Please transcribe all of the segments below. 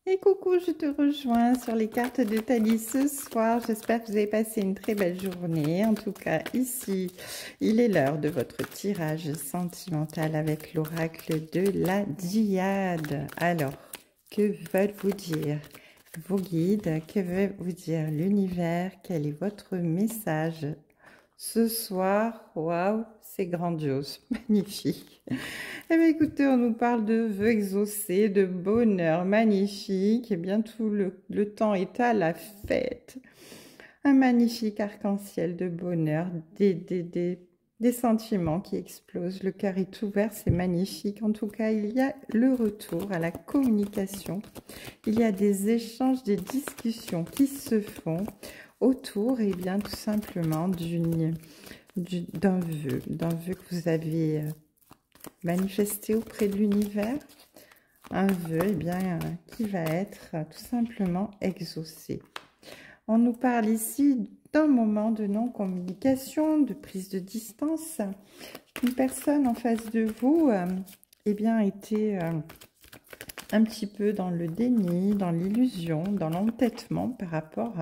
Et coucou, je te rejoins sur les cartes de Thalie ce soir. J'espère que vous avez passé une très belle journée. En tout cas, ici, il est l'heure de votre tirage sentimental avec l'oracle de la Diade. Alors, que veulent vous dire vos guides? Que veut vous dire l'univers? Quel est votre message ce soir? Waouh, c'est grandiose, magnifique. Eh bien, écoutez, on nous parle de vœux exaucés, de bonheur magnifique. Et bien, tout le temps est à la fête. Un magnifique arc-en-ciel de bonheur, des sentiments qui explosent. Le cœur est ouvert, c'est magnifique. En tout cas, il y a le retour à la communication. Il y a des échanges, des discussions qui se font autour, et bien, tout simplement, d'un vœu que vous avez manifester auprès de l'univers, un vœu qui va être tout simplement exaucé. On nous parle ici d'un moment de non-communication, de prise de distance. Une personne en face de vous était un petit peu dans le déni, dans l'illusion, dans l'entêtement par rapport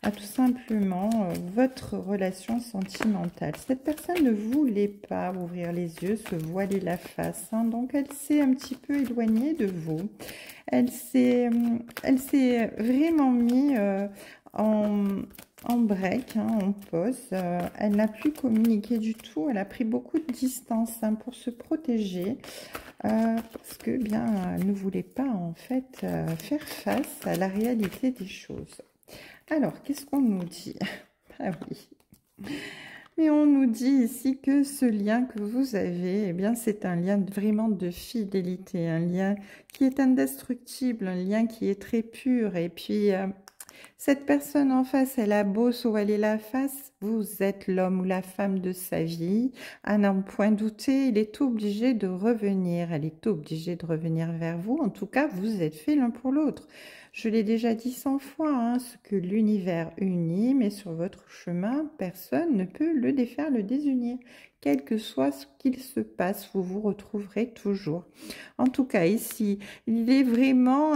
à tout simplement votre relation sentimentale. Cette personne ne voulait pas ouvrir les yeux, se voiler la face, hein, donc elle s'est un petit peu éloignée de vous. Elle s'est vraiment mis en break, hein, en pause. Elle n'a plus communiqué du tout, elle a pris beaucoup de distance, hein, pour se protéger. Parce que elle ne voulait pas en fait faire face à la réalité des choses. Alors, qu'est-ce qu'on nous dit? Ah oui. Mais on nous dit ici que ce lien que vous avez, eh bien, c'est un lien vraiment de fidélité, un lien qui est indestructible, un lien qui est très pur. Et puis, cette personne en face, elle a beau se voiler la face, vous êtes l'homme ou la femme de sa vie. À n'en point douter, il est obligé de revenir, elle est obligée de revenir vers vous. En tout cas, vous êtes faits l'un pour l'autre. Je l'ai déjà dit 100 fois, hein, ce que l'univers unit, mais sur votre chemin, personne ne peut le défaire, le désunir. Quel que soit ce qu'il se passe, vous vous retrouverez toujours. En tout cas, ici, elle est vraiment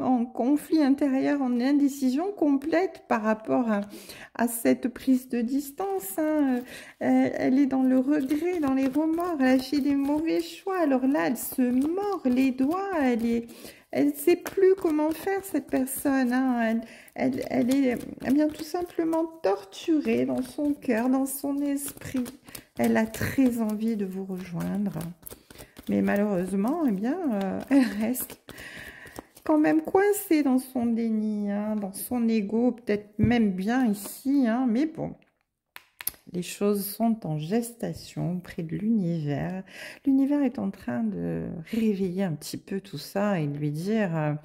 en conflit intérieur, en indécision complète par rapport à cette prise de distance, hein. Elle est dans le regret, dans les remords, elle a fait des mauvais choix. Alors là, elle se mord les doigts, elle ne sait plus comment faire, cette personne, hein. Elle est bien tout simplement torturée dans son cœur, dans son esprit. Elle a très envie de vous rejoindre. Mais malheureusement, elle reste quand même coincée dans son déni, hein, dans son ego, peut-être même bien ici, hein, mais bon. Les choses sont en gestation auprès de l'univers. L'univers est en train de réveiller un petit peu tout ça et de lui dire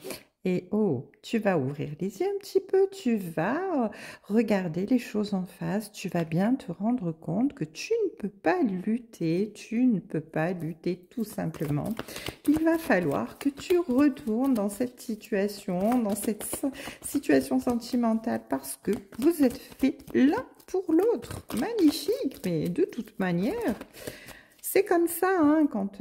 et oh, tu vas ouvrir les yeux un petit peu, tu vas regarder les choses en face, tu vas bien te rendre compte que tu ne peux pas lutter, tout simplement. Il va falloir que tu retournes dans cette situation, sentimentale parce que vous êtes fait l'un pour l'autre. Magnifique, mais de toute manière, c'est comme ça, hein, quand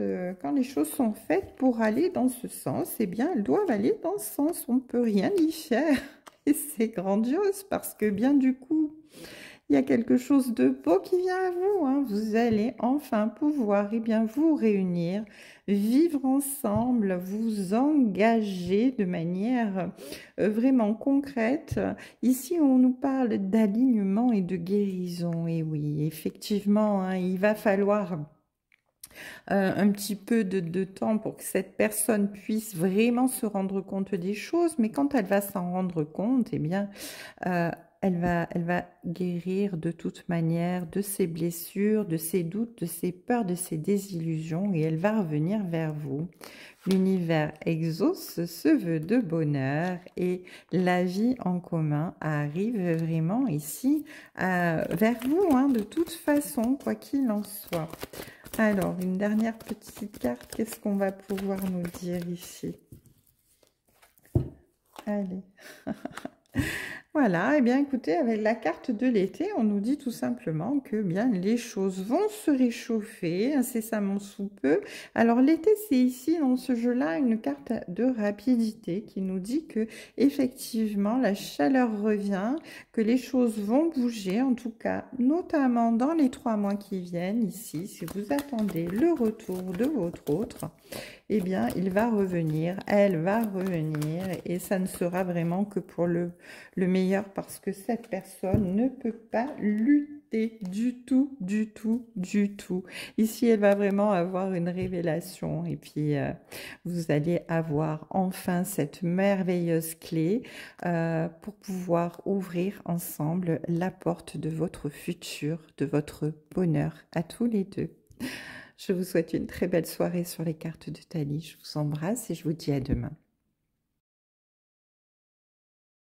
les choses sont faites pour aller dans ce sens, eh bien, elles doivent aller dans ce sens. On ne peut rien y faire. Et c'est grandiose parce que bien du coup, il y a quelque chose de beau qui vient à vous, hein. Vous allez enfin pouvoir vous réunir, vivre ensemble, vous engager de manière vraiment concrète. Ici, on nous parle d'alignement et de guérison. Et oui, effectivement, hein, il va falloir un petit peu de temps pour que cette personne puisse vraiment se rendre compte des choses, mais quand elle va s'en rendre compte, euh, elle va guérir de toute manière de ses blessures, de ses doutes, de ses peurs, de ses désillusions, et elle va revenir vers vous. L'univers exauce ce vœu de bonheur et la vie en commun arrive vraiment ici vers vous, hein, de toute façon, quoi qu'il en soit. Alors, une dernière petite carte, qu'est-ce qu'on va pouvoir nous dire ici? Allez. Voilà, et bien écoutez, avec la carte de l'été, on nous dit tout simplement que bien les choses vont se réchauffer incessamment sous peu. Alors l'été, c'est ici dans ce jeu-là une carte de rapidité qui nous dit que effectivement la chaleur revient, que les choses vont bouger, en tout cas notamment dans les 3 mois qui viennent ici. Si vous attendez le retour de votre autre, eh bien, il va revenir, elle va revenir, et ça ne sera vraiment que pour le meilleur, parce que cette personne ne peut pas lutter du tout, du tout, du tout. Ici, elle va vraiment avoir une révélation, et puis vous allez avoir enfin cette merveilleuse clé pour pouvoir ouvrir ensemble la porte de votre futur, de votre bonheur à tous les deux. Je vous souhaite une très belle soirée sur les cartes de Thalie. Je vous embrasse et je vous dis à demain.